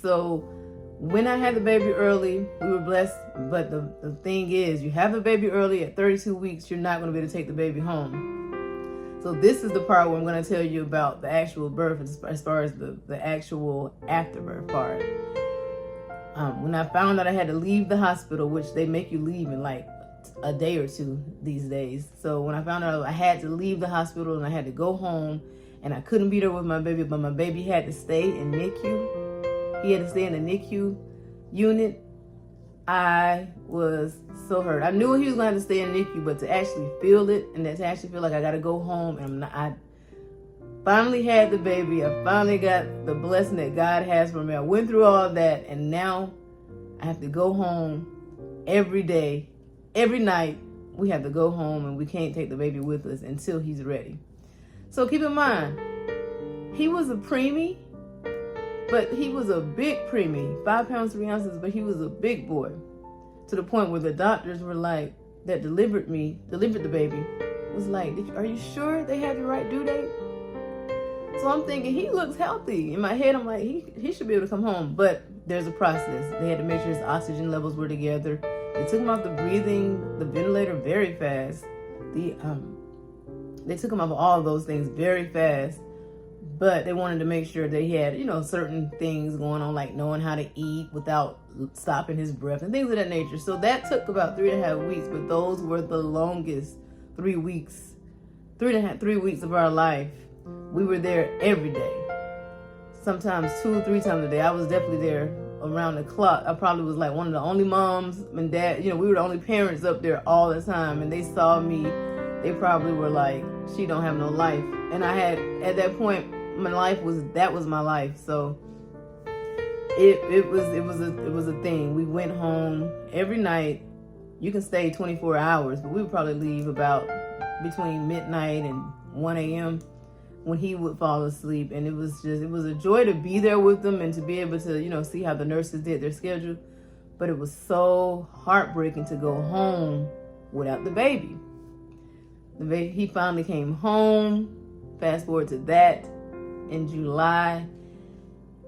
So when I had the baby early, we were blessed. But the thing is, you have the baby early at 32 weeks, you're not going to be able to take the baby home. So this is the part where I'm going to tell you about the actual birth as far as the actual afterbirth part. When I found out I had to leave the hospital, which they make you leave in like a day or two these days. So when I found out I had to leave the hospital and I had to go home and I couldn't be there with my baby, but my baby had to stay in NICU. He had to stay in the NICU unit. I was so hurt. I knew he was going to have to stay in NICU, but to actually feel it and to actually feel like I got to go home and I finally had the baby. I finally got the blessing that God has for me. I went through all of that, and now I have to go home every day, every night. We have to go home, and we can't take the baby with us until he's ready. So keep in mind, he was a preemie, but he was a big preemie, 5 pounds, 3 ounces, but he was a big boy, to the point where the doctors were like, that delivered the baby, was like, are you sure they had the right due date? So I'm thinking, he looks healthy. In my head, I'm like, he should be able to come home. But there's a process. They had to make sure his oxygen levels were together. They took him off the ventilator very fast. They took him off all of those things very fast. But they wanted to make sure they had, certain things going on, like knowing how to eat without stopping his breath and things of that nature. So that took about 3.5 weeks, but those were the longest 3 weeks, 3 weeks of our life. We were there every day, sometimes 2 or 3 times a day. I was definitely there around the clock. I probably was like one of the only moms and dad, we were the only parents up there all the time. And they saw me, they probably were like, she don't have no life. And I had, at that point, that was my life. So it was a thing. We went home every night. You can stay 24 hours, but we would probably leave about between midnight and 1 a.m. when he would fall asleep. And it was a joy to be there with them and to be able to, see how the nurses did their schedule. But it was so heartbreaking to go home without the baby. He finally came home. Fast forward to that in July.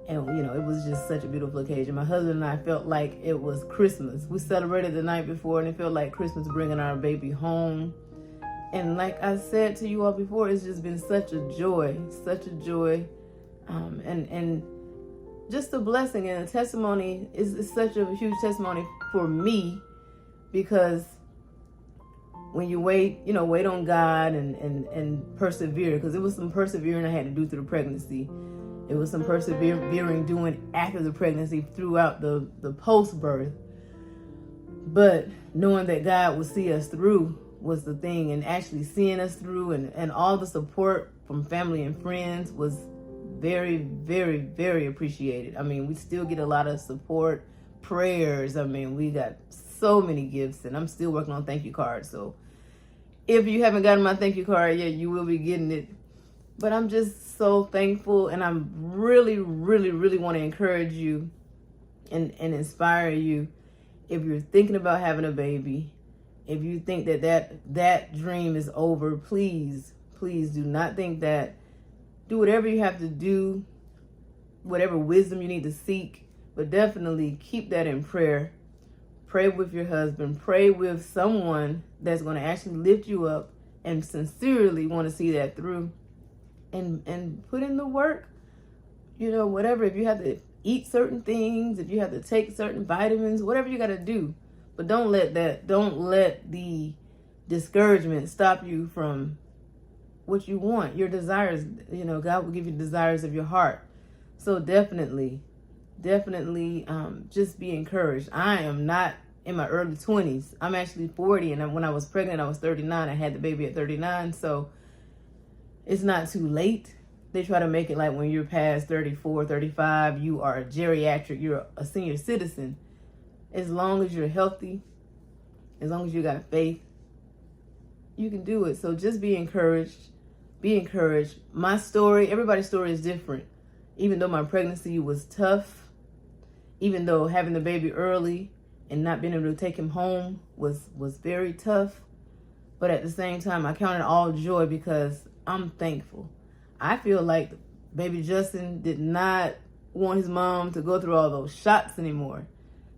And, it was just such a beautiful occasion. My husband and I felt like it was Christmas. We celebrated the night before, and it felt like Christmas bringing our baby home. And like I said to you all before, it's just been such a joy, and just a blessing and a testimony. Is such a huge testimony for me, because when you wait on God and persevere, because it was some persevering I had to do through the pregnancy. It was some persevering doing after the pregnancy throughout the post-birth. But knowing that God would see us through was the thing, and actually seeing us through and all the support from family and friends was very, very, very appreciated. I mean, we still get a lot of support, prayers. I mean, we got so many gifts, and I'm still working on thank you cards. So if you haven't gotten my thank you card yet, you will be getting it. But I'm just so thankful, and I'm really, really, really want to encourage you and inspire you. If you're thinking about having a baby, if you think that dream is over, please do not think that. Do whatever you have to do, whatever wisdom you need to seek, but definitely keep that in prayer. Pray with your husband. Pray with someone that's going to actually lift you up and sincerely want to see that through. And put in the work, whatever. If you have to eat certain things, if you have to take certain vitamins, whatever you got to do. But don't let the discouragement stop you from what you want, your desires. God will give you desires of your heart. So definitely, just be encouraged. I am not in my early 20s. I'm actually 40, and when I was pregnant, I was 39. I had the baby at 39, so it's not too late. They try to make it like when you're past 34, 35, you are a geriatric, you're a senior citizen. As long as you're healthy, as long as you got faith, you can do it. So just be encouraged. Be encouraged. My story, everybody's story is different. Even though my pregnancy was tough, even though having the baby early and not being able to take him home was very tough, but at the same time, I count it all joy because I'm thankful. I feel like baby Justin want his mom to go through all those shots anymore.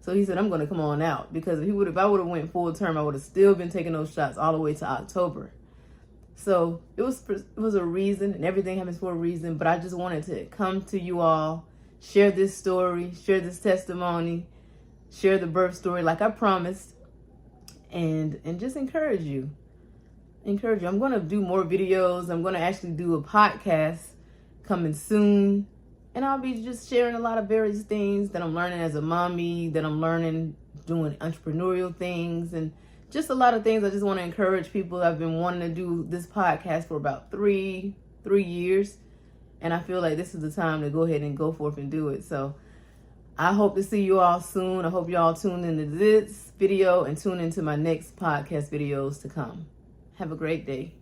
So he said, I'm going to come on out, because if I would have went full term, I would have still been taking those shots all the way to October. So it was a reason, and everything happens for a reason. But I just wanted to come to you all, share this story, share this testimony, share the birth story like I promised, and just encourage you. I'm going to do more videos. I'm going to actually do a podcast coming soon. And I'll be just sharing a lot of various things that I'm learning as a mommy, that I'm learning doing entrepreneurial things, and just a lot of things. I just want to encourage people. I've been wanting to do this podcast for about three years. And I feel like this is the time to go ahead and go forth and do it. So I hope to see you all soon. I hope you all tune into this video and tune into my next podcast videos to come. Have a great day.